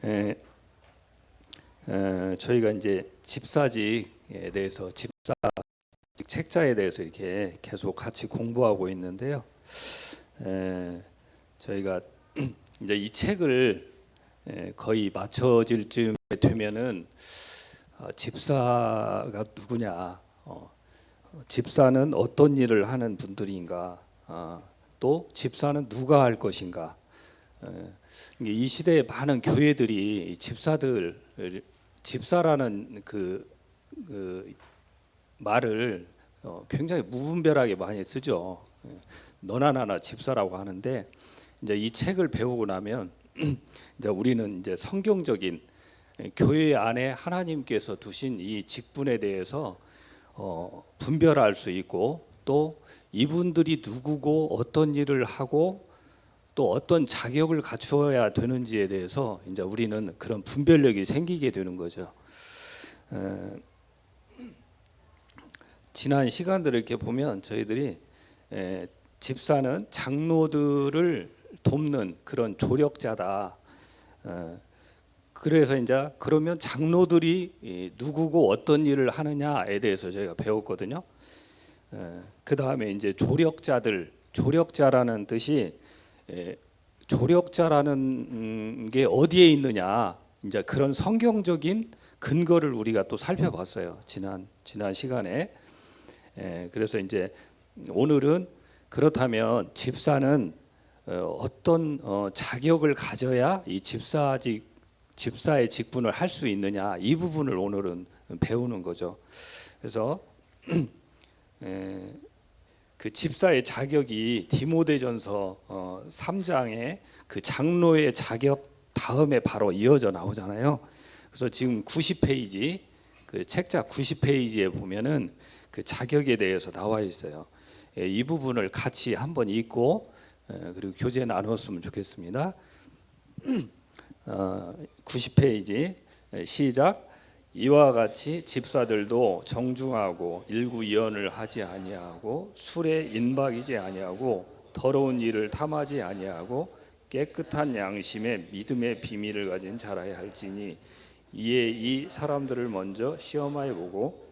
에, 저희가 이제 집사직에 대해서 집사 책자에 대해서 이렇게 계속 같이 공부하고 있는데요. 저희가 이제 이 책을 거의 맞춰질 쯤에 되면은 집사가 누구냐, 집사는 어떤 일을 하는 분들인가, 또 집사는 누가 할 것인가. 이 시대에 많은 교회들이 집사라는 그 말을 굉장히 무분별하게 많이 쓰죠. 너나 나나 집사라고 하는데, 이제 이 책을 배우고 나면 이제 우리는 이제 성경적인 교회 안에 하나님께서 두신 이 직분에 대해서 분별할 수 있고, 또 이분들이 누구고 어떤 일을 하고 또 어떤 자격을 갖추어야 되는지에 대해서 이제 우리는 그런 분별력이 생기게 되는 거죠. 지난 시간들을 이렇게 보면 저희들이 집사는 장로들을 돕는 그런 조력자다. 그래서 이제 그러면 장로들이 누구고 어떤 일을 하느냐에 대해서 저희가 배웠거든요. 그 다음에 이제 조력자라는 뜻이 조력자라는 게 어디에 있느냐, 이제 그런 성경적인 근거를 우리가 또 살펴봤어요. 지난 시간에. 그래서 이제 오늘은 그렇다면 집사는 어떤 자격을 가져야 이 집사의 직분을 할 수 있느냐, 이 부분을 오늘은 배우는 거죠. 그래서 그 집사의 자격이 디모데전서 3장에 그 장로의 자격 다음에 바로 이어져 나오잖아요. 그래서 지금 90페이지 그 책자 90페이지에 보면은 그 자격에 대해서 나와 있어요. 이 부분을 같이 한번 읽고 그리고 교제 나눴으면 좋겠습니다. 90페이지 시작. 이와 같이 집사들도 정중하고 일구이언을 하지 아니하고 술에 인박이지 아니하고 더러운 일을 탐하지 아니하고 깨끗한 양심에 믿음의 비밀을 가진 자라야 할지니, 이에 이 사람들을 먼저 시험하여 보고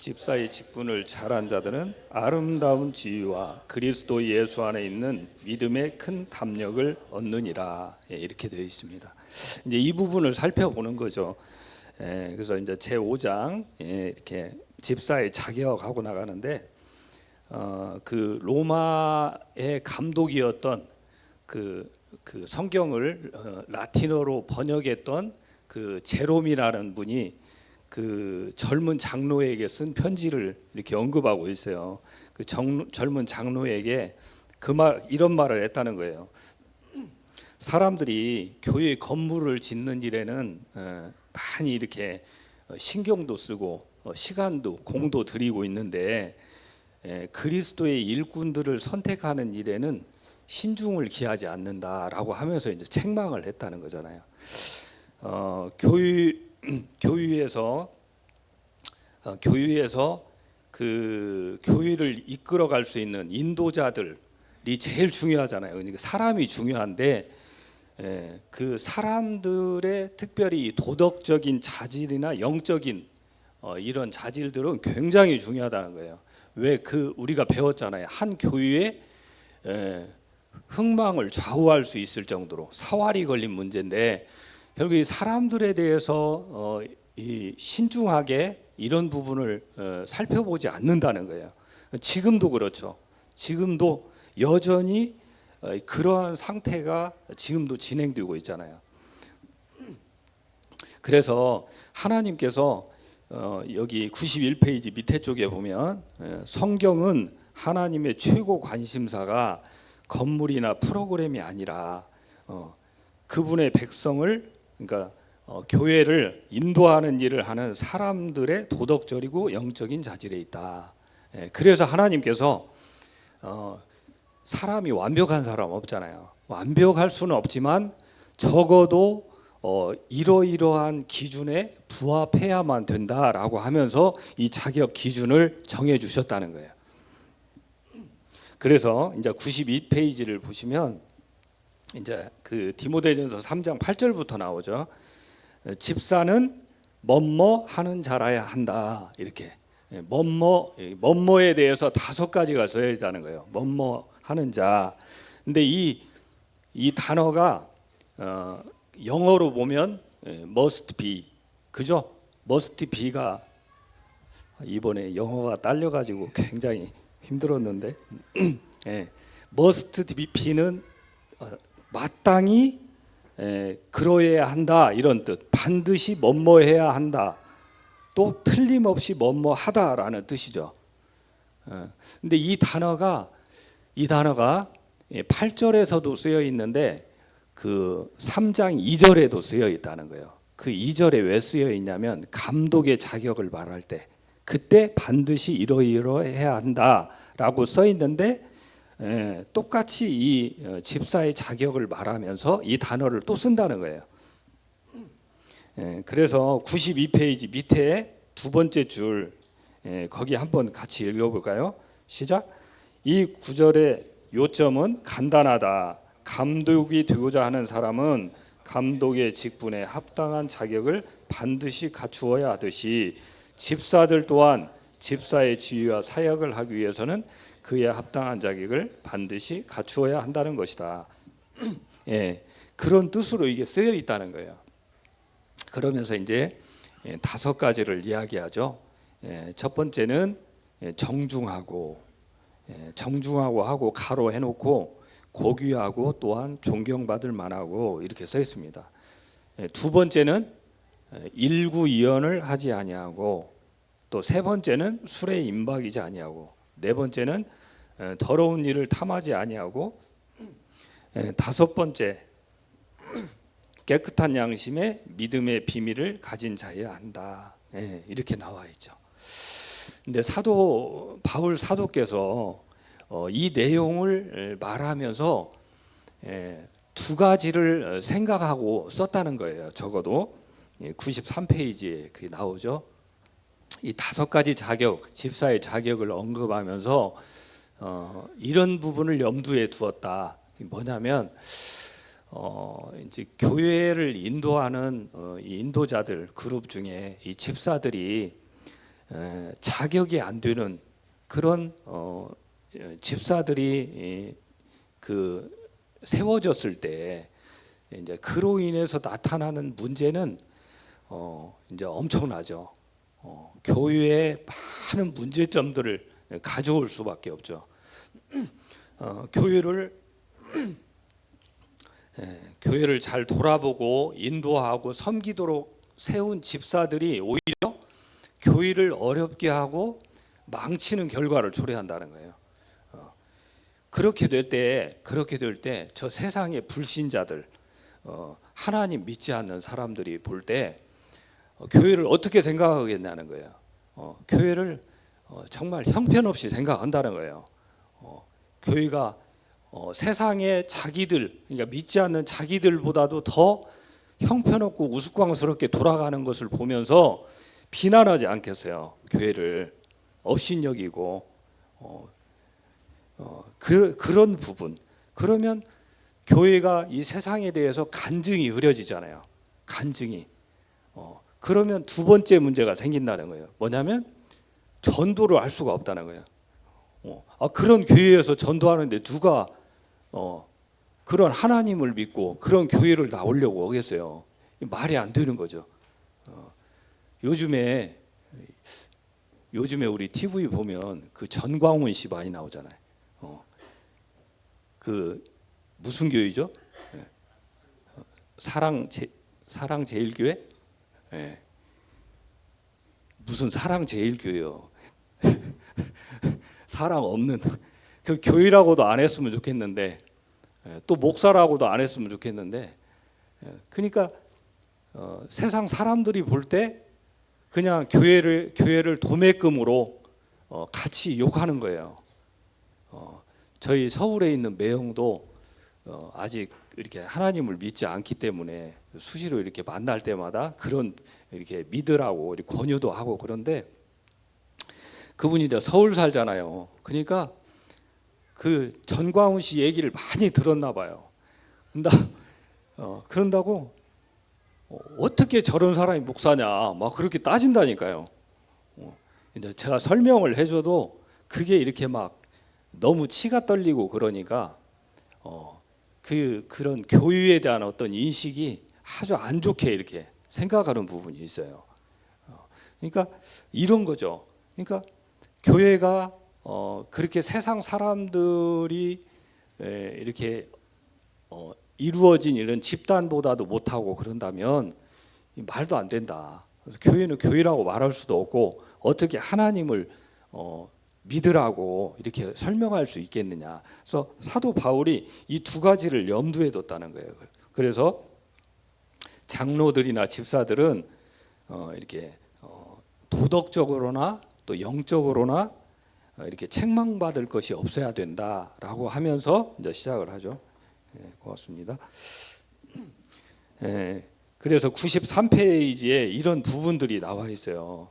집사의 직분을 잘한 자들은 아름다운 지위와 그리스도 예수 안에 있는 믿음의 큰 담력을 얻느니라. 이렇게 되어 있습니다. 이제 이 부분을 살펴보는 거죠. 그래서 이제 제 5장 이렇게 집사의 자격하고 나가는데, 그 로마의 감독이었던 그 성경을 라틴어로 번역했던 그 제롬이라는 분이 그 젊은 장로에게 쓴 편지를 이렇게 언급하고 있어요. 그 젊은 장로에게 이런 말을 했다는 거예요. 사람들이 교회 건물을 짓는 일에는 많이 이렇게 신경도 쓰고 시간도 공도 들이고 있는데, 그리스도의 일꾼들을 선택하는 일에는 신중을 기하지 않는다라고 하면서 이제 책망을 했다는 거잖아요. 교회에서 그 교회를 이끌어갈 수 있는 인도자들이 제일 중요하잖아요. 그러니까 사람이 중요한데, 그 사람들의 특별히 도덕적인 자질이나 영적인 이런 자질들은 굉장히 중요하다는 거예요. 왜 우리가 배웠잖아요. 한 교회의 흥망을 좌우할 수 있을 정도로 사활이 걸린 문제인데, 결국 이 사람들에 대해서 신중하게 이런 부분을 살펴보지 않는다는 거예요. 지금도 그렇죠. 지금도 여전히 그러한 상태가 지금도 진행되고 있잖아요. 그래서 하나님께서 여기 91페이지 밑에 쪽에 보면 성경은 하나님의 최고 관심사가 건물이나 프로그램이 아니라 그분의 백성을, 그러니까 교회를 인도하는 일을 하는 사람들의 도덕적이고 영적인 자질에 있다. 그래서 하나님께서 사람이 완벽한 사람 없잖아요. 완벽할 수는 없지만 적어도 이러이러한 기준에 부합해야만 된다라고 하면서 이 자격 기준을 정해 주셨다는 거예요. 그래서 이제 92페이지를 보시면 이제 그 디모데전서 3장 8절부터 나오죠. 집사는 뭐뭐 하는 자라야 한다. 이렇게 뭐뭐에 대해서 5가지가 써야 있다는 거예요. 뭐뭐 하는 자. 근데 이 단어가 영어로 보면 must be, 그죠? must be가 이번에 영어가 딸려가지고 굉장히 힘들었는데 must be는 마땅히 그러해야 한다 이런 뜻. 반드시 뭐뭐해야 한다. 또 틀림없이 뭐뭐하다라는 뜻이죠. 근데 이 단어가 8절에서도 쓰여 있는데 그 3장 2절에도 쓰여 있다는 거예요. 그 2절에 왜 쓰여 있냐면 감독의 자격을 말할 때 그때 반드시 이러이러해야 한다라고 써 있는데 똑같이 이 집사의 자격을 말하면서 이 단어를 또 쓴다는 거예요. 그래서 92페이지 밑에 두 번째 줄 거기 한번 같이 읽어볼까요? 시작. 이 구절의 요점은 간단하다. 감독이 되고자 하는 사람은 감독의 직분에 합당한 자격을 반드시 갖추어야 하듯이 집사들 또한 집사의 지위와 사역을 하기 위해서는 그에 합당한 자격을 반드시 갖추어야 한다는 것이다. 그런 뜻으로 이게 쓰여 있다는 거예요. 그러면서 이제 5가지를 이야기하죠. 첫 번째는 정중하고 하고 가로 해놓고 고귀하고 또한 존경받을 만하고 이렇게 써 있습니다. 두 번째는 일구이연을 하지 아니하고 또 세 번째는 술에 임박이지 아니하고 네 번째는 더러운 일을 탐하지 아니하고 다섯 번째 깨끗한 양심에 믿음의 비밀을 가진 자여야 한다. 이렇게 나와 있죠. 근데 바울 사도께서 이 내용을 말하면서 2가지를 생각하고 썼다는 거예요. 적어도 93페이지에 그게 나오죠. 이 5가지 자격, 집사의 자격을 언급하면서 이런 부분을 염두에 두었다. 뭐냐면 이제 교회를 인도하는 이 인도자들 그룹 중에 이 집사들이 자격이 안 되는 그런 집사들이 그 세워졌을 때 이제 그로 인해서 나타나는 문제는 이제 엄청나죠. 교회에 많은 문제점들을 가져올 수밖에 없죠. 교회를 잘 돌아보고 인도하고 섬기도록 세운 집사들이 오히려 교회를 어렵게 하고 망치는 결과를 초래한다는 거예요. 그렇게 될 때 저 세상의 불신자들, 하나님 믿지 않는 사람들이 볼 때 교회를 어떻게 생각하겠냐는 거예요. 교회를 정말 형편없이 생각한다는 거예요. 교회가 세상의 자기들, 그러니까 믿지 않는 자기들보다도 더 형편없고 우스꽝스럽게 돌아가는 것을 보면서 비난하지 않겠어요. 교회를 업신여기고 그런 부분. 그러면 교회가 이 세상에 대해서 간증이 흐려지잖아요. 간증이. 그러면 두 번째 문제가 생긴다는 거예요. 뭐냐면 전도를 할 수가 없다는 거예요. 그런 교회에서 전도하는데 누가 그런 하나님을 믿고 그런 교회를 나오려고 하겠어요. 말이 안 되는 거죠. 요즘에 우리 TV 보면 그 전광훈 씨 많이 나오잖아요. 그 무슨 교회죠? 사랑제일교회? 무슨 사랑제일교회요? 사랑 없는 그 교회라고도 안 했으면 좋겠는데 또 목사라고도 안 했으면 좋겠는데 그러니까 세상 사람들이 볼 때 그냥 교회를 도매금으로 같이 욕하는 거예요. 저희 서울에 있는 매형도 아직 이렇게 하나님을 믿지 않기 때문에 수시로 이렇게 만날 때마다 그런 이렇게 믿으라고 이렇게 권유도 하고 그런데 그분이 이제 서울 살잖아요. 그러니까 그 전광훈 씨 얘기를 많이 들었나 봐요. 그런다고 어떻게 저런 사람이 목사냐 막 그렇게 따진다니까요. 이제 제가 설명을 해줘도 그게 이렇게 막 너무 치가 떨리고 그러니까 그런 교육에 대한 어떤 인식이 아주 안 좋게 이렇게 생각하는 부분이 있어요. 그러니까 이런 거죠. 그러니까 교회가 그렇게 세상 사람들이 이렇게 이루어진 이런 집단보다도 못하고 그런다면 말도 안 된다. 그래서 교회는 교회라고 말할 수도 없고 어떻게 하나님을 믿으라고 이렇게 설명할 수 있겠느냐. 그래서 사도 바울이 이 두 가지를 염두에 뒀다는 거예요. 그래서 장로들이나 집사들은 이렇게 도덕적으로나 또 영적으로나 이렇게 책망받을 것이 없어야 된다라고 하면서 이제 시작을 하죠. 고맙습니다. 그래서 93페이지에 이런 부분들이 나와 있어요.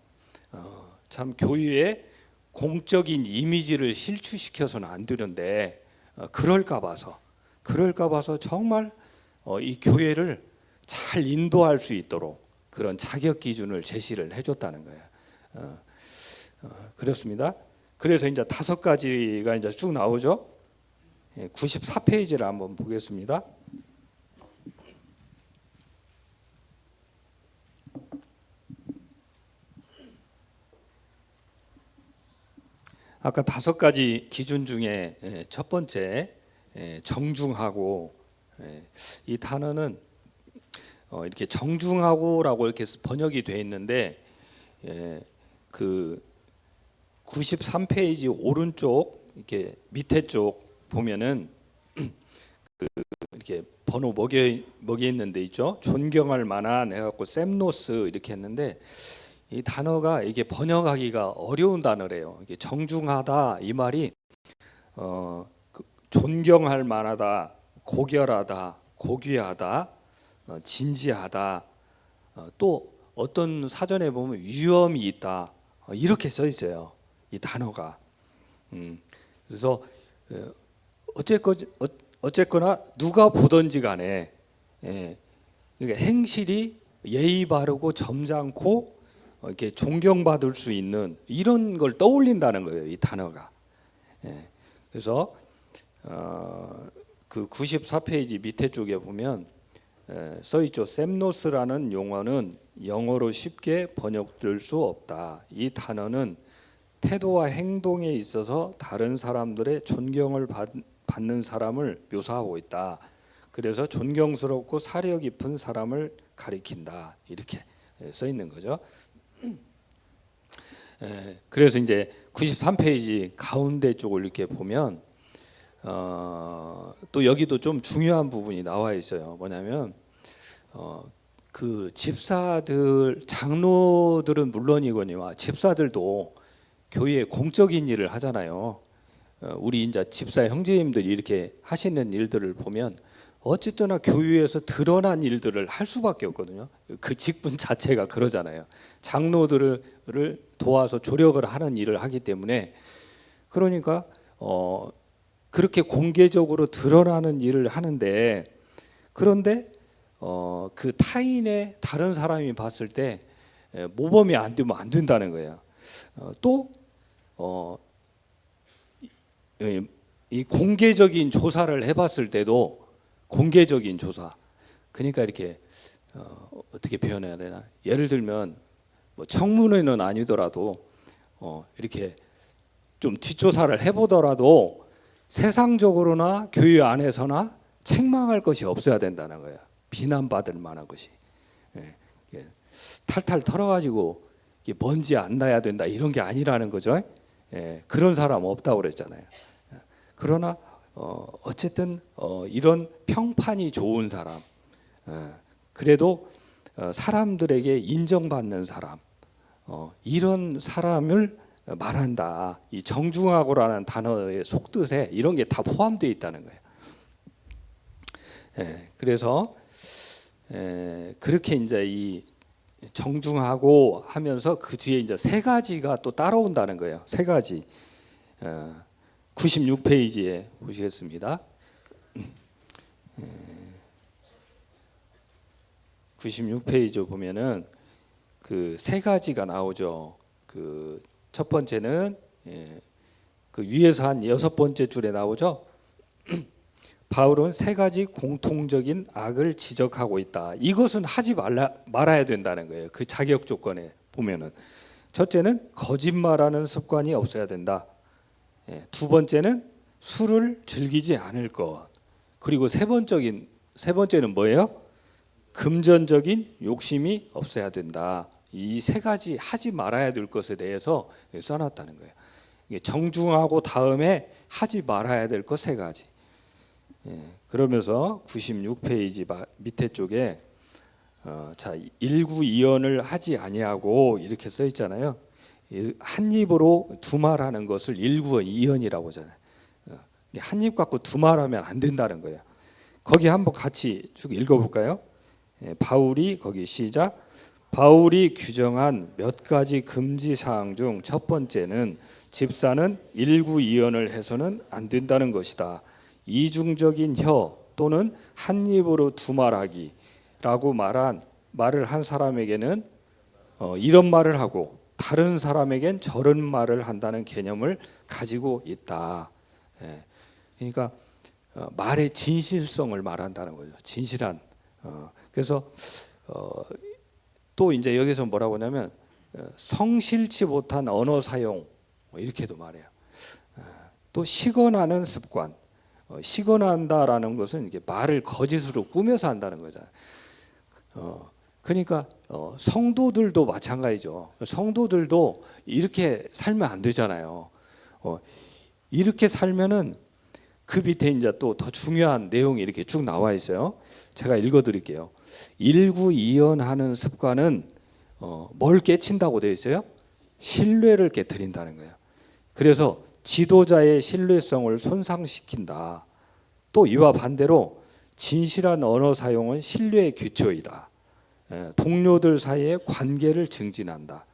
참 교회에 공적인 이미지를 실추시켜서는 안 되는데 그럴까 봐서 정말 이 교회를 잘 인도할 수 있도록 그런 자격 기준을 제시를 해줬다는 거예요. 그렇습니다. 그래서 이제 5가지가 이제 쭉 나오죠. 94페이지를 한번 보겠습니다. 아까 5가지 기준 중에 첫 번째 정중하고, 이 단어는 이렇게 정중하고라고 이렇게 번역이 되어 있는데 그 93페이지 오른쪽 이렇게 밑에 쪽 보면은 이렇게 번호 먹여 있는 데 있죠. 존경할 만한 해갖고 셈노스 이렇게 했는데 이 단어가 이게 번역하기가 어려운 단어래요. 이게 정중하다 이 말이 존경할 만하다, 고결하다, 고귀하다, 진지하다, 또 어떤 사전에 보면 위험이 있다 이렇게 써 있어요. 이 단어가. 그래서 어쨌거나 누가 보든지 간에 그러니까 행실이 예의 바르고 점잖고 이렇게 존경받을 수 있는 이런 걸 떠올린다는 거예요. 이 단어가. 그래서 그 94페이지 밑에 쪽에 보면 써 있죠. 셈노스라는 용어는 영어로 쉽게 번역될 수 없다. 이 단어는 태도와 행동에 있어서 다른 사람들의 존경을 받는 사람을 묘사하고 있다. 그래서 존경스럽고 사려 깊은 사람을 가리킨다. 이렇게 써 있는 거죠. 그래서 이제 93페이지 가운데 쪽을 이렇게 보면 또 여기도 좀 중요한 부분이 나와 있어요. 뭐냐면 그 집사들, 장로들은 물론이거니와 집사들도 교회에 공적인 일을 하잖아요. 우리 이제 집사 형제님들이 이렇게 하시는 일들을 보면 어쨌거나 교회에서 드러난 일들을 할 수밖에 없거든요. 그 직분 자체가 그러잖아요. 장로들을 도와서 조력을 하는 일을 하기 때문에 그러니까 그렇게 공개적으로 드러나는 일을 하는데 그런데 그 타인의 다른 사람이 봤을 때 모범이 안 되면 안 된다는 거예요. 또 이 공개적인 조사를 해봤을 때도 공개적인 조사. 그러니까 이렇게 어떻게 표현해야 되나? 예를 들면 뭐 청문회는 아니더라도 이렇게 좀 뒷조사를 해보더라도 세상적으로나 교회 안에서나 책망할 것이 없어야 된다는 거야. 비난받을 만한 것이. 탈탈 털어가지고 먼지 안 나야 된다 이런 게 아니라는 거죠. 그런 사람 없다고 그랬잖아요. 그러나 어쨌든 이런 평판이 좋은 사람, 그래도 사람들에게 인정받는 사람, 이런 사람을 말한다. 이 정중하고라는 단어의 속뜻에 이런 게 다 포함되어 있다는 거예요. 그래서 그렇게 이제 이 정중하고 하면서 그 뒤에 이제 세 가지가 또 따라온다는 거예요. 세 가지. 96페이지에 보시겠습니다. 96페이지 보면은 그 세 가지가 나오죠. 그 첫 번째는 그 위에서 한 여섯 번째 줄에 나오죠. 바울은 세 가지 공통적인 악을 지적하고 있다. 이것은 하지 말아야 된다는 거예요. 그 자격 조건에 보면은 첫째는 거짓말하는 습관이 없어야 된다. 두 번째는 술을 즐기지 않을 것. 그리고 세 번째는 뭐예요? 금전적인 욕심이 없어야 된다. 이 세 가지 하지 말아야 될 것에 대해서 써놨다는 거예요. 정중하고 다음에 하지 말아야 될 것 세 가지. 그러면서 96페이지 밑에 쪽에 자 일구이연을 하지 아니하고 이렇게 써 있잖아요. 한 입으로 두 말하는 것을 일구이연이라고 하잖아요. 한 입 갖고 두 말하면 안 된다는 거예요. 거기 한번 같이 쭉 읽어볼까요? 바울이 거기 시작. 바울이 규정한 몇 가지 금지 사항 중 첫 번째는 집사는 일구이연을 해서는 안 된다는 것이다. 이중적인 혀 또는 한 입으로 두 말하기라고 말을 한 사람에게는 이런 말을 하고 다른 사람에겐 저런 말을 한다는 개념을 가지고 있다. 그러니까 말의 진실성을 말한다는 거죠. 진실한. 그래서 또 이제 여기서 뭐라고 하냐면 성실치 못한 언어 사용 이렇게도 말해요. 또 시건하는 습관. 시건한다라는 것은 이게 말을 거짓으로 꾸며서 한다는 거잖아요. 그러니까 성도들도 마찬가지죠. 성도들도 이렇게 살면 안 되잖아요. 이렇게 살면은 그 밑에 이제 또 더 중요한 내용이 이렇게 쭉 나와 있어요. 제가 읽어드릴게요. 일구이연하는 습관은 뭘 깨친다고 되어 있어요? 신뢰를 깨트린다는 거예요. 그래서 지도자의 신뢰성을 손상시킨다. 또 이와 반대로 진실한 언어 사용은 신뢰의 기초이다. 동료들 사이의 관계를 증진한다.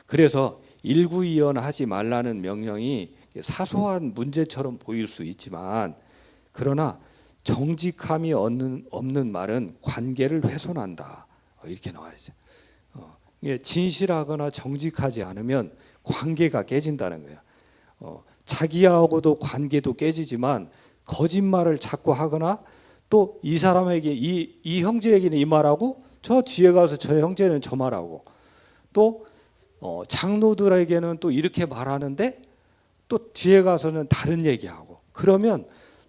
그래서 일구이연하지 말라는 명령이 사소한 문제처럼 보일 수 있지만 그러나 정직함이 없는 말은 관계를 훼손한다. 이렇게 나와 있어요. 진실하거나 정직하지 않으면 관계가 깨진다는 거예요. 자기하고도 관계도 깨지지만 거짓말을 자꾸 하거나 또 이 사람에게 이 형제에게는 이 말하고 저 뒤에 가서 저 형제는 저 말하고 또 장로들에게는 또 이렇게 말하는데 또 뒤에 가서는 다른 얘기하고 그러면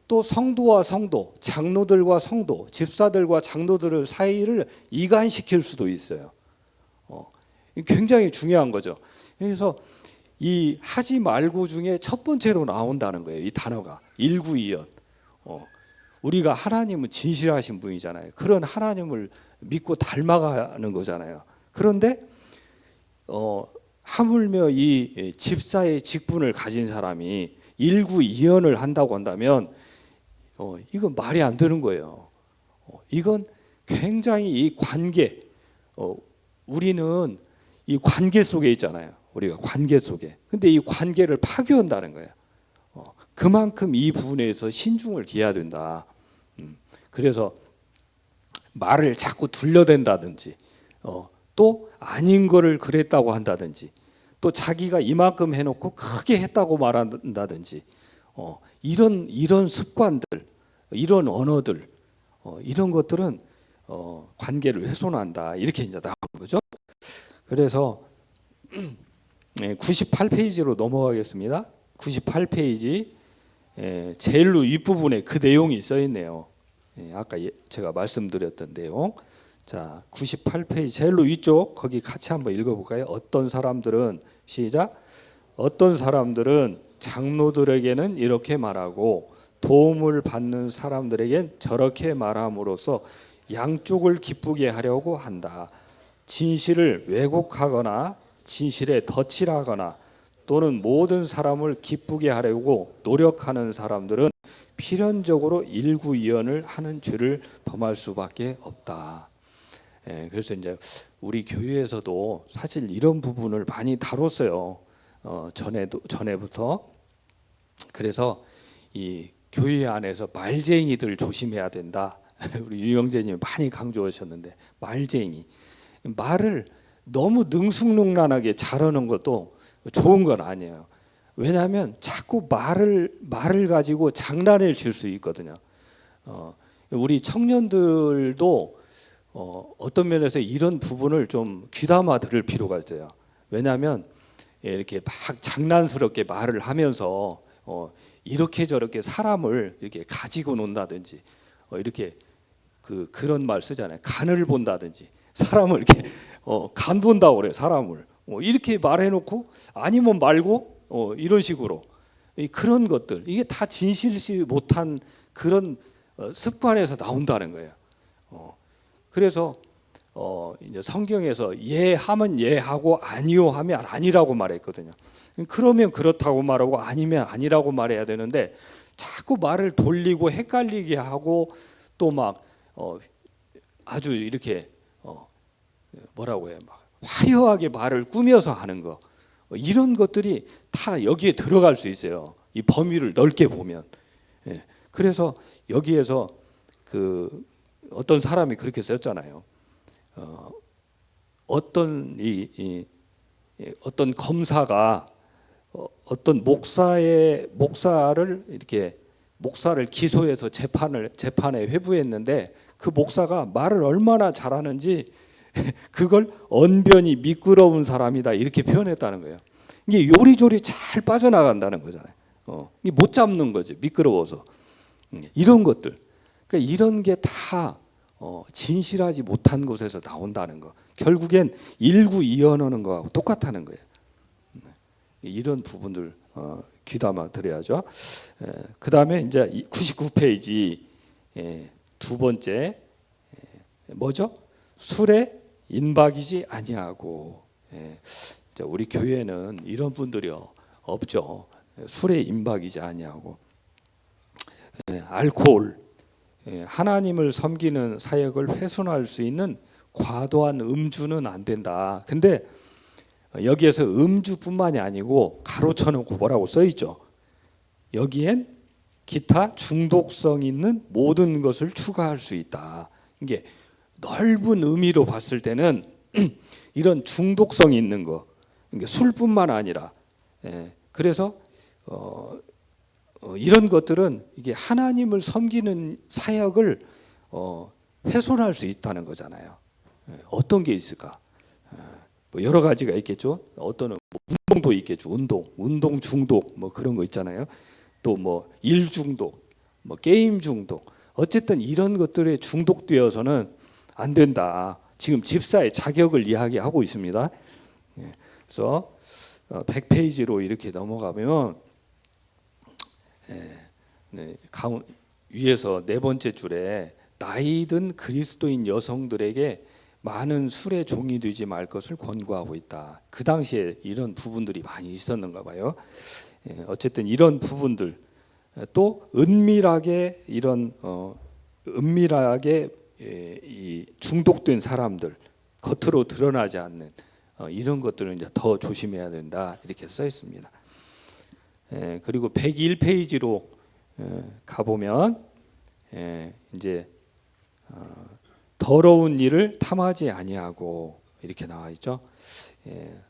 또 성도와 성도, 장로들과 성도, 집사들과 장로들 사이를 이간시킬 수도 있어요. 굉장히 중요한 거죠. 그래서 이 하지 말고 중에 첫 번째로 나온다는 거예요. 이 단어가 일구이연. 우리가 하나님은 진실하신 분이잖아요. 그런 하나님을 믿고 닮아가는 거잖아요. 그런데 하물며 이 집사의 직분을 가진 사람이 일구이연을 한다고 한다면 이건 말이 안 되는 거예요. 이건 굉장히 이 관계, 우리는 이 관계 속에 있잖아요. 우리가 관계 속에. 근데 이 관계를 파괴한다는 거예요. 그만큼 이 부분에서 신중을 기해야 된다. 그래서 말을 자꾸 둘러댄다든지, 또 아닌 거를 그랬다고 한다든지, 또 자기가 이만큼 해놓고 크게 했다고 말한다든지, 이런 습관들, 이런 언어들, 이런 것들은 관계를 훼손한다. 이렇게 이제 나오는 거죠. 그래서 98페이지로 넘어가겠습니다. 98페이지 제일로 윗부분에 그 내용이 써 있네요. 아까 제가 말씀드렸던 내용. 자, 98페이지 제일로 위쪽 거기 같이 한번 읽어볼까요? 어떤 사람들은 시작. 어떤 사람들은 장로들에게는 이렇게 말하고 도움을 받는 사람들에겐 저렇게 말함으로써 양쪽을 기쁘게 하려고 한다. 진실을 왜곡하거나 진실에 덧칠하거나 또는 모든 사람을 기쁘게 하려고 노력하는 사람들은 필연적으로 일구이연을 하는 죄를 범할 수밖에 없다. 그래서 이제 우리 교회에서도 사실 이런 부분을 많이 다뤘어요. 전에부터. 그래서 이 교회 안에서 말쟁이들 조심해야 된다. 우리 유영재님이 많이 강조하셨는데, 말을 너무 능숙능란하게 잘하는 것도 좋은 건 아니에요. 왜냐하면 자꾸 말을 가지고 장난을 칠 수 있거든요. 우리 청년들도 어떤 면에서 이런 부분을 좀 귀담아 들을 필요가 있어요. 왜냐하면 이렇게 막 장난스럽게 말을 하면서 이렇게 저렇게 사람을 이렇게 가지고 논다든지, 이렇게 그런 말 쓰잖아요. 간을 본다든지, 사람을 이렇게 간 본다고 그래요. 사람을 이렇게 말해놓고 아니면 말고 이런 식으로, 그런 것들, 이게 다 진실시 못한 그런 습관에서 나온다는 거예요. 그래서 이제 성경에서 예하면 예하고 아니요 하면 아니라고 말했거든요. 그러면 그렇다고 말하고 아니면 아니라고 말해야 되는데, 자꾸 말을 돌리고 헷갈리게 하고 또 막 아주 이렇게 뭐라고 해요, 막 화려하게 말을 꾸며서 하는 거, 이런 것들이 다 여기에 들어갈 수 있어요. 이 범위를 넓게 보면. 그래서 여기에서 어떤 사람이 그렇게 썼잖아요. 어떤 검사가 어떤 목사를 기소해서 재판에 회부했는데, 그 목사가 말을 얼마나 잘하는지 그걸 언변이 미끄러운 사람이다 이렇게 표현했다는 거예요. 이게 요리조리 잘 빠져나간다는 거잖아요. 이게 못 잡는 거지, 미끄러워서. 이런 것들, 그러니까 이런 게 다 진실하지 못한 곳에서 나온다는 거. 결국엔 일구이연하는 거하고 똑같다는 거예요. 이런 부분들 귀담아 들어야죠. 그 다음에 이제 99페이지 두 번째, 뭐죠? 술에 인박이지 아니하고. 우리 교회는 이런 분들이 없죠. 술에 인박이지 아니하고. 알코올, 하나님을 섬기는 사역을 훼손할 수 있는 과도한 음주는 안 된다. 근데 여기에서 음주뿐만이 아니고 가로쳐놓고 뭐라고 써있죠? 여기엔 기타 중독성 있는 모든 것을 추가할 수 있다. 이게 넓은 의미로 봤을 때는 이런 중독성이 있는 거, 술뿐만 아니라, 그래서 이런 것들은 이게 하나님을 섬기는 사역을 훼손할 수 있다는 거잖아요. 어떤 게 있을까? 뭐 여러 가지가 있겠죠. 어떤 운동도 있겠죠. 운동 중독 뭐 그런 거 있잖아요. 또 뭐 일 중독, 뭐 게임 중독. 어쨌든 이런 것들에 중독되어서는 안 된다. 지금 집사의 자격을 이야기하고 있습니다. 그래서 100페이지로 이렇게 넘어가면 위에서 네 번째 줄에 나이든 그리스도인 여성들에게 많은 술의 종이 되지 말 것을 권고하고 있다. 그 당시에 이런 부분들이 많이 있었는가 봐요. 어쨌든 이런 부분들, 또 은밀하게 이 중독된 사람들, 겉으로 드러나지 않는 이런 것들은 이제 더 조심해야 된다 이렇게 써 있습니다. 그리고 101페이지로 가보면 이제 더러운 일을 탐하지 아니하고 이렇게 나와 있죠.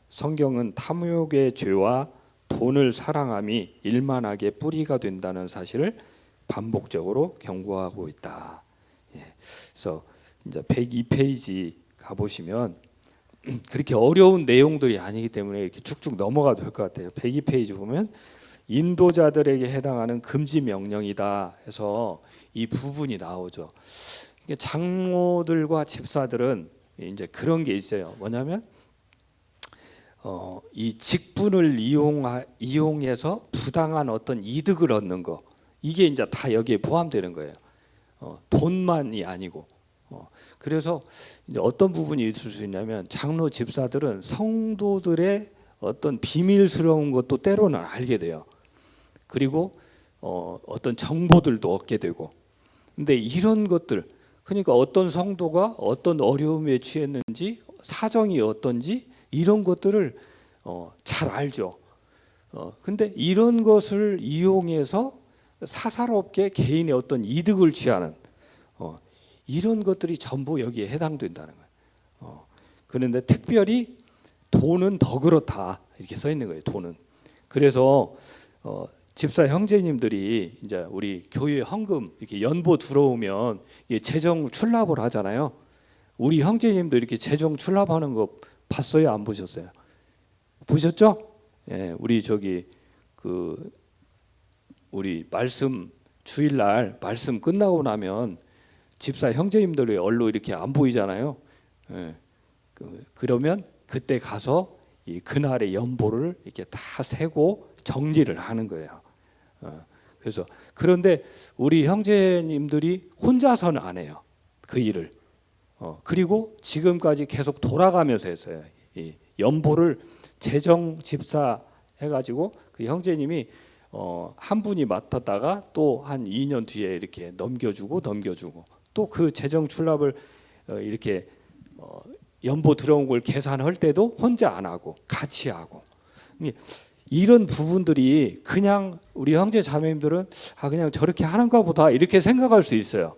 성경은 탐욕의 죄와 돈을 사랑함이 일만하게 뿌리가 된다는 사실을 반복적으로 경고하고 있다. 그래서 이제 102페이지 가보시면 그렇게 어려운 내용들이 아니기 때문에 이렇게 쭉쭉 넘어가도 될 것 같아요. 102페이지 보면 인도자들에게 해당하는 금지 명령이다 해서 이 부분이 나오죠. 장로들과 집사들은 이제 그런 게 있어요. 뭐냐면 이 직분을 이용해서 부당한 어떤 이득을 얻는 거, 이게 이제 다 여기에 포함되는 거예요. 돈만이 아니고. 그래서 이제 어떤 부분이 있을 수 있냐면, 장로 집사들은 성도들의 어떤 비밀스러운 것도 때로는 알게 돼요. 그리고 어떤 정보들도 얻게 되고. 근데 이런 것들, 그러니까 어떤 성도가 어떤 어려움에 처했는지, 사정이 어떤지 이런 것들을 잘 알죠. 근데 이런 것을 이용해서 사사롭게 개인의 어떤 이득을 취하는 이런 것들이 전부 여기에 해당된다는 거예요. 그런데 특별히 돈은 더 그렇다 이렇게 써 있는 거예요. 돈은. 그래서 집사 형제님들이 이제 우리 교회 헌금 이렇게 연보 들어오면 재정 출납을 하잖아요. 우리 형제님도 이렇게 재정 출납하는 거 봤어요? 안 보셨어요? 보셨죠? 예, 우리 저기 우리 말씀 주일날 말씀 끝나고 나면 집사 형제님들이 얼로 이렇게 안 보이잖아요. 예, 그러면 그때 가서 이 그날의 연보를 이렇게 다 세고 정리를 하는 거예요. 그래서 그런데 우리 형제님들이 혼자서는 안 해요. 그 일을. 그리고 지금까지 계속 돌아가면서 했어요. 이 연보를 재정 집사 해가지고 그 형제님이 한 분이 맡았다가 또 한 2년 뒤에 이렇게 넘겨주고 또 그 재정 출납을 이렇게 연보 들어온 걸 계산할 때도 혼자 안 하고 같이 하고. 이런 부분들이 그냥 우리 형제 자매님들은 그냥 저렇게 하는가 보다 이렇게 생각할 수 있어요.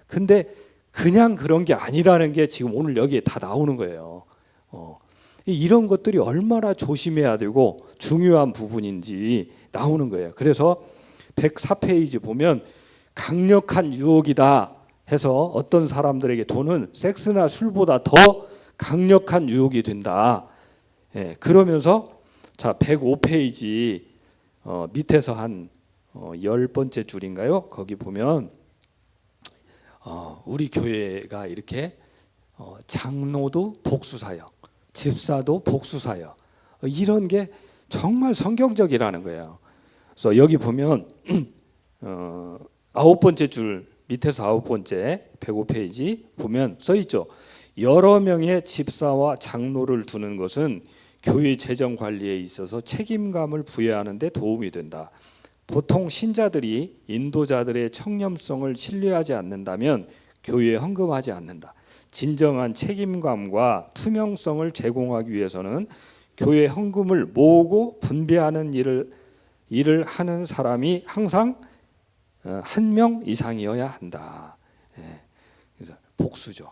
근데 그냥 그런 게 아니라는 게 지금 오늘 여기에 다 나오는 거예요. 이런 것들이 얼마나 조심해야 되고 중요한 부분인지 나오는 거예요. 그래서 104페이지 보면 강력한 유혹이다 해서 어떤 사람들에게 돈은 섹스나 술보다 더 강력한 유혹이 된다. 예, 그러면서 자 105페이지 밑에서 한 10번째 줄인가요? 거기 보면 우리 교회가 이렇게 장로도 복수사역, 집사도 복수사역 이런 게 정말 성경적이라는 거예요. 그래서 여기 보면 9번째 줄 밑에서 9번째 105페이지 보면 써 있죠. 여러 명의 집사와 장로를 두는 것은 교회 재정 관리에 있어서 책임감을 부여하는 데 도움이 된다. 보통 신자들이 인도자들의 청렴성을 신뢰하지 않는다면 교회에 헌금하지 않는다. 진정한 책임감과 투명성을 제공하기 위해서는 교회 헌금을 모으고 분배하는 일을 하는 사람이 항상 한 명 이상이어야 한다. 그래서 복수죠.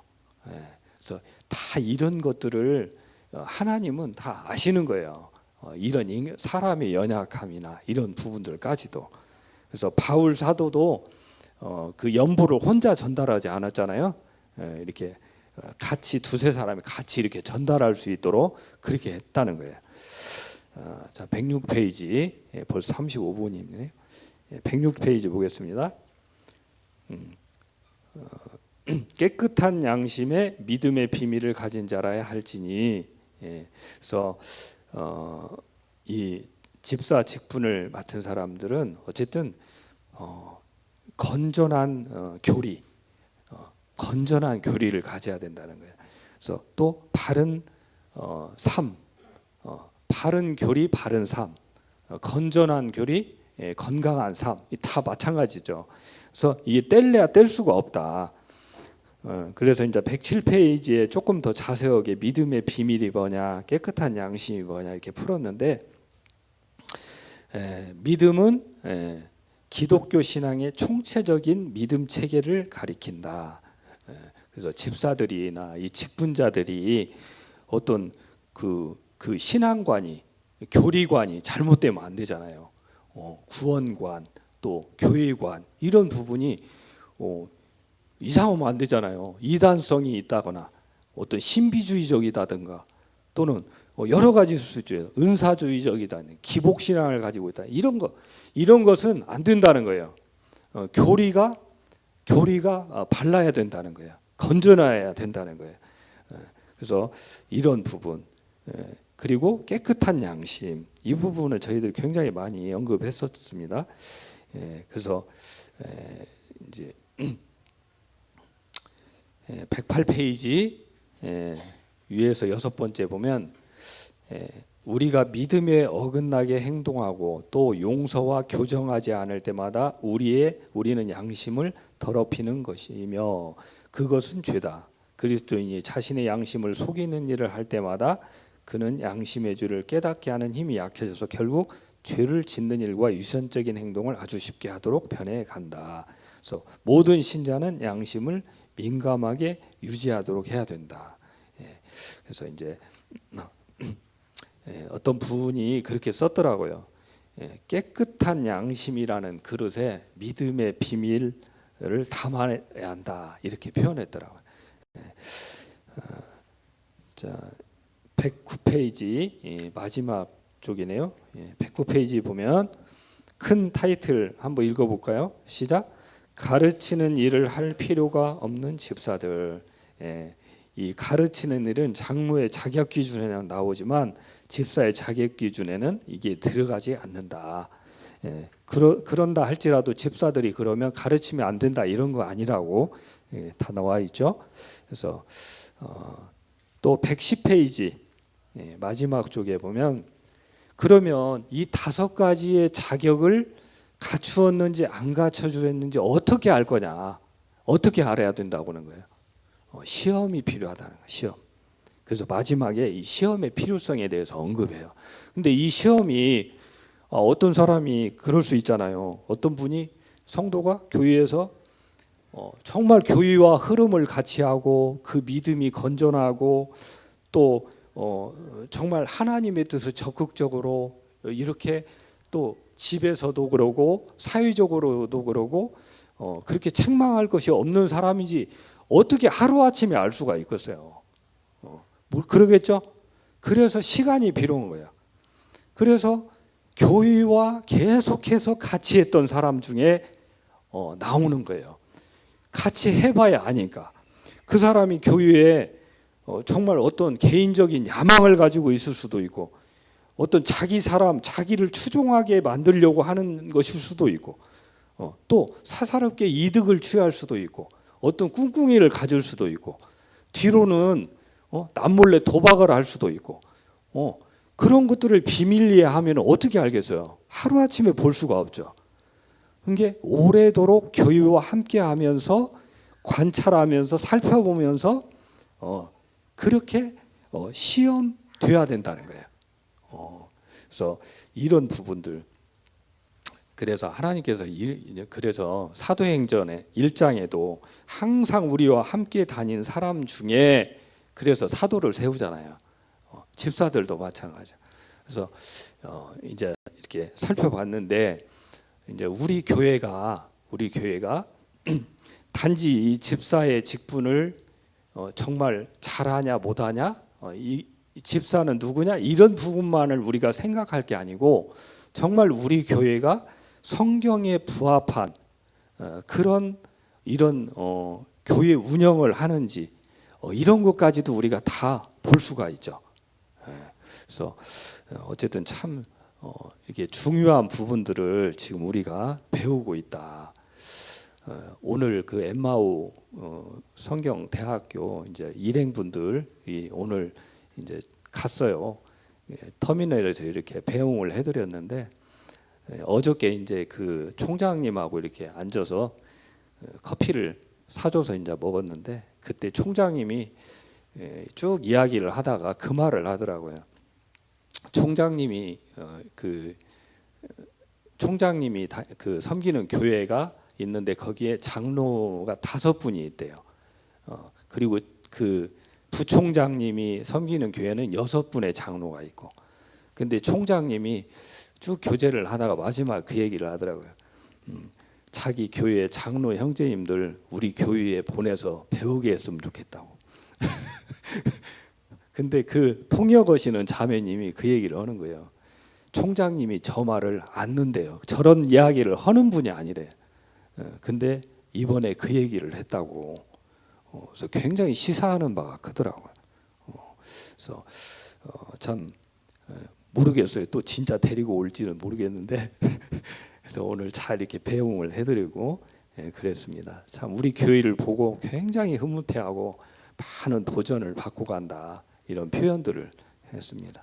그래서 다 이런 것들을 하나님은 다 아시는 거예요. 이런 사람의 연약함이나 이런 부분들까지도. 그래서 바울 사도도 그 연보를 혼자 전달하지 않았잖아요. 이렇게 같이 두세 사람이 같이 이렇게 전달할 수 있도록 그렇게 했다는 거예요. 자 106페이지 벌써 35분이네요. 106페이지 보겠습니다. 깨끗한 양심에 믿음의 비밀을 가진 자라야 할지니. 그래서 이 집사 직분을 맡은 사람들은 어쨌든 건전한 교리, 건전한 교리를 가져야 된다는 거예요. 그래서 또 바른 삶, 바른 교리, 바른 삶, 건전한 교리, 건강한 삶, 다 마찬가지죠. 그래서 이게 뗄래야 뗄 수가 없다. 그래서 이제 107페이지에 조금 더 자세하게 믿음의 비밀이 뭐냐, 깨끗한 양심이 뭐냐 이렇게 풀었는데, 믿음은 기독교 신앙의 총체적인 믿음 체계를 가리킨다. 그래서 집사들이나 이 직분자들이 어떤 그 신앙관이, 교리관이 잘못되면 안 되잖아요. 구원관 또 교회관 이런 부분이 이상하면 안 되잖아요. 이단성이 있다거나 어떤 신비주의적이다든가 또는 여러 가지 있을 수 있죠. 은사주의적이다, 기복신앙을 가지고 있다, 이런 것은 안 된다는 거예요. 교리가 발라야 된다는 거예요. 건전해야 된다는 거예요. 그래서 이런 부분, 그리고 깨끗한 양심, 이 부분을 저희들이 굉장히 많이 언급했었습니다. 그래서 이제 108페이지 위에서 6번째 보면 우리가 믿음에 어긋나게 행동하고 또 용서와 교정하지 않을 때마다 우리는 양심을 더럽히는 것이며 그것은 죄다. 그리스도인이 자신의 양심을 속이는 일을 할 때마다 그는 양심의 죄를 깨닫게 하는 힘이 약해져서 결국 죄를 짓는 일과 유선적인 행동을 아주 쉽게 하도록 변해 간다. 그래서 모든 신자는 양심을 민감하게 유지하도록 해야 된다. 그래서 이제 어떤 분이 그렇게 썼더라고요. 깨끗한 양심이라는 그릇에 믿음의 비밀을 담아야 한다 이렇게 표현했더라고요. 자, 109페이지 마지막 쪽이네요. 109페이지 보면 큰 타이틀 한번 읽어볼까요? 시작. 가르치는 일을 할 필요가 없는 집사들. 이 가르치는 일은 장로의 자격 기준에는 나오지만 집사의 자격 기준에는 이게 들어가지 않는다. 그런다 할지라도 집사들이 그러면 가르치면 안 된다 이런 거 아니라고 다 나와 있죠. 그래서 또 110페이지 마지막 쪽에 보면 그러면 이 5가지의 자격을 갖추었는지 안 갖춰주었는지 어떻게 알 거냐? 어떻게 알아야 된다고 하는 거예요? 시험이 필요하다는 거예요. 시험. 그래서 마지막에 이 시험의 필요성에 대해서 언급해요. 근데 이 시험이 어떤 사람이 그럴 수 있잖아요. 어떤 분이 성도가 교회에서 정말 교회와 흐름을 같이 하고 그 믿음이 건전하고 또 정말 하나님의 뜻을 적극적으로 이렇게 또 집에서도 그러고 사회적으로도 그러고 그렇게 책망할 것이 없는 사람인지 어떻게 하루아침에 알 수가 있겠어요. 그러겠죠? 그래서 시간이 필요한 거예요. 그래서 교회와 계속해서 같이 했던 사람 중에 나오는 거예요. 같이 해봐야 아니까. 그 사람이 교회에 정말 어떤 개인적인 야망을 가지고 있을 수도 있고 어떤 자기를 추종하게 만들려고 하는 것일 수도 있고 또 사사롭게 이득을 취할 수도 있고 어떤 꿍꿍이를 가질 수도 있고 뒤로는 남몰래 도박을 할 수도 있고 그런 것들을 비밀리에 하면 어떻게 알겠어요? 하루아침에 볼 수가 없죠. 그게 오래도록 교회와 함께하면서 관찰하면서 살펴보면서 그렇게 시험돼야 된다는 거예요. 그래서 이런 부분들 그래서 하나님께서 그래서 사도행전의 1장에도 항상 우리와 함께 다닌 사람 중에 그래서 사도를 세우잖아요. 집사들도 마찬가지죠. 그래서 이제 이렇게 살펴봤는데 이제 우리 교회가 단지 이 집사의 직분을 정말 잘하냐 못하냐 이 집사는 누구냐 이런 부분만을 우리가 생각할 게 아니고 정말 우리 교회가 성경에 부합한 이런 교회 운영을 하는지 이런 것까지도 우리가 다 볼 수가 있죠. 그래서 어쨌든 참 이게 중요한 부분들을 지금 우리가 배우고 있다. 오늘 그 엠마오 성경대학교 이제 일행분들이 오늘 이제 갔어요. 터미널에서 이렇게 배웅을 해드렸는데 어저께 이제 그 총장님하고 이렇게 앉아서 커피를 사줘서 이제 먹었는데 그때 총장님이 쭉 이야기를 하다가 그 말을 하더라고요. 총장님이 그 섬기는 교회가 있는데 거기에 장로가 5분이 있대요. 그리고 그 부총장님이 섬기는 교회는 6분의 장로가 있고, 근데 총장님이 쭉 교제를 하다가 마지막 그 얘기를 하더라고요. 자기 교회 장로 형제님들 우리 교회에 보내서 배우게 했으면 좋겠다고. 근데 그 통역하시는 자매님이 그 얘기를 하는 거예요. 총장님이 저 말을 안는데요. 저런 이야기를 하는 분이 아니래. 근데 이번에 그 얘기를 했다고. 그래서 굉장히 시사하는 바가 크더라고요. 그래서 참 모르겠어요. 또 진짜 데리고 올지는 모르겠는데 그래서 오늘 잘 이렇게 배웅을 해드리고 그랬습니다. 참 우리 교회를 보고 굉장히 흐뭇해하고 많은 도전을 받고 간다 이런 표현들을 했습니다.